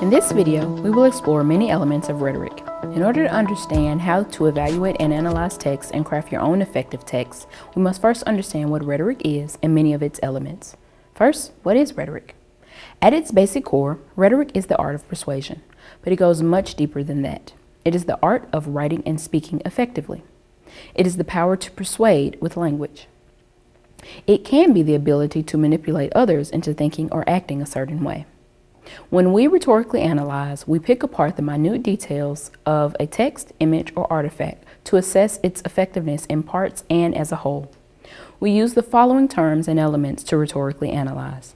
In this video, we will explore many elements of rhetoric. In order to understand how to evaluate and analyze text and craft your own effective text, we must first understand what rhetoric is and many of its elements. First, what is rhetoric? At its basic core, rhetoric is the art of persuasion, but it goes much deeper than that. It is the art of writing and speaking effectively. It is the power to persuade with language. It can be the ability to manipulate others into thinking or acting a certain way. When we rhetorically analyze, we pick apart the minute details of a text, image, or artifact to assess its effectiveness in parts and as a whole. We use the following terms and elements to rhetorically analyze.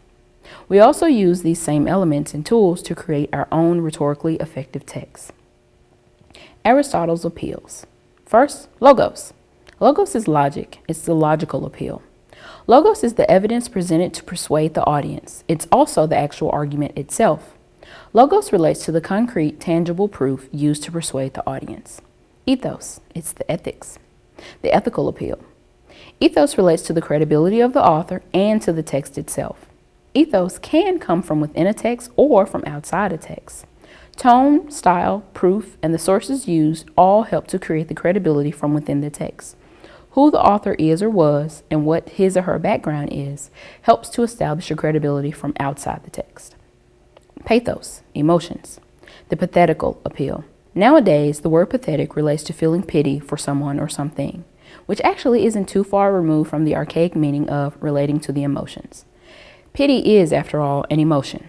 We also use these same elements and tools to create our own rhetorically effective text. Aristotle's appeals. First, logos. Logos is logic. It's the logical appeal. Logos is the evidence presented to persuade the audience. It's also the actual argument itself. Logos relates to the concrete, tangible proof used to persuade the audience. Ethos, it's the ethics, the ethical appeal. Ethos relates to the credibility of the author and to the text itself. Ethos can come from within a text or from outside a text. Tone, style, proof, and the sources used all help to create the credibility from within the text. Who the author is or was and what his or her background is helps to establish your credibility from outside the text. Pathos, emotions, the pathetical appeal. Nowadays, the word pathetic relates to feeling pity for someone or something, which actually isn't too far removed from the archaic meaning of relating to the emotions. Pity is, after all, an emotion.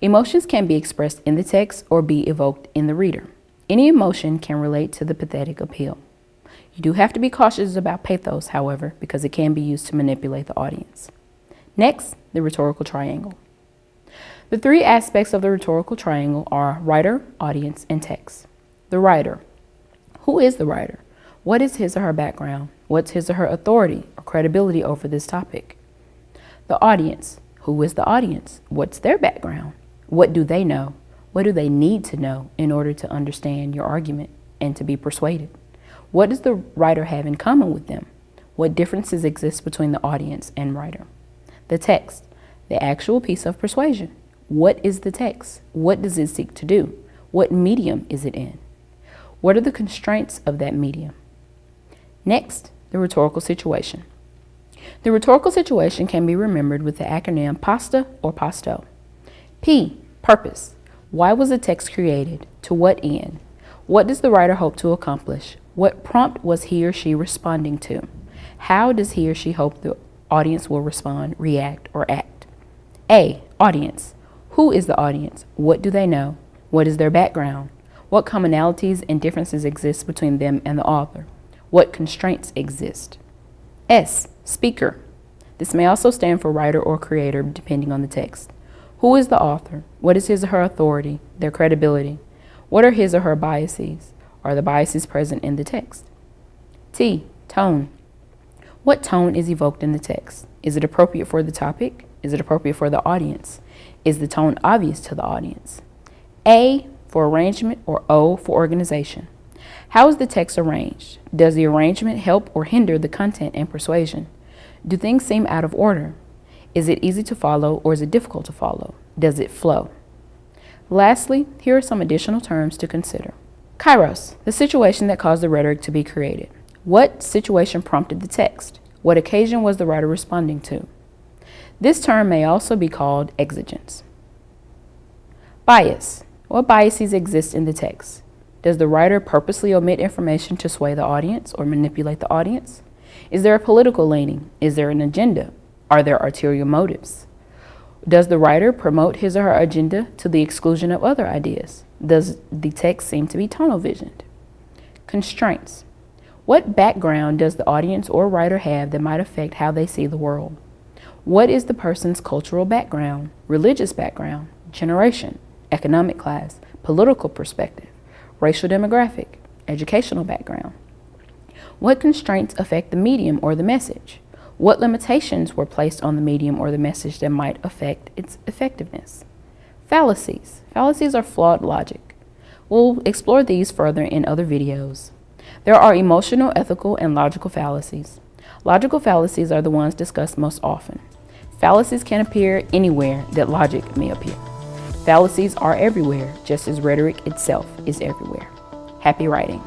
Emotions can be expressed in the text or be evoked in the reader. Any emotion can relate to the pathetic appeal. You do have to be cautious about pathos, however, because it can be used to manipulate the audience. Next, the rhetorical triangle. The three aspects of the rhetorical triangle are writer, audience, and text. The writer. Who is the writer? What is his or her background? What's his or her authority or credibility over this topic? The audience. Who is the audience? What's their background? What do they know? What do they need to know in order to understand your argument and to be persuaded? What does the writer have in common with them? What differences exist between the audience and writer? The text, the actual piece of persuasion. What is the text? What does it seek to do? What medium is it in? What are the constraints of that medium? Next, the rhetorical situation. The rhetorical situation can be remembered with the acronym PASTA or PASTO. P, purpose. Why was the text created? To what end? What does the writer hope to accomplish? What prompt was he or she responding to? How does he or she hope the audience will respond, react, or act? A, audience. Who is the audience? What do they know? What is their background? What commonalities and differences exist between them and the author? What constraints exist? S, speaker. This may also stand for writer or creator, depending on the text. Who is the author? What is his or her authority, their credibility? What are his or her biases? Are the biases present in the text? T, tone. What tone is evoked in the text? Is it appropriate for the topic? Is it appropriate for the audience? Is the tone obvious to the audience? A, for arrangement, or O, for organization. How is the text arranged? Does the arrangement help or hinder the content and persuasion? Do things seem out of order? Is it easy to follow or is it difficult to follow? Does it flow? Lastly, here are some additional terms to consider. Kairos, the situation that caused the rhetoric to be created. What situation prompted the text? What occasion was the writer responding to? This term may also be called exigence. Bias. What biases exist in the text? Does the writer purposely omit information to sway the audience or manipulate the audience? Is there a political leaning? Is there an agenda? Are there ulterior motives? Does the writer promote his or her agenda to the exclusion of other ideas? Does the text seem to be tunnel visioned? Constraints. What background does the audience or writer have that might affect how they see the world? What is the person's cultural background, religious background, generation, economic class, political perspective, racial demographic, educational background? What constraints affect the medium or the message? What limitations were placed on the medium or the message that might affect its effectiveness? Fallacies. Fallacies are flawed logic. We'll explore these further in other videos. There are emotional, ethical, and logical fallacies. Logical fallacies are the ones discussed most often. Fallacies can appear anywhere that logic may appear. Fallacies are everywhere, just as rhetoric itself is everywhere. Happy writing.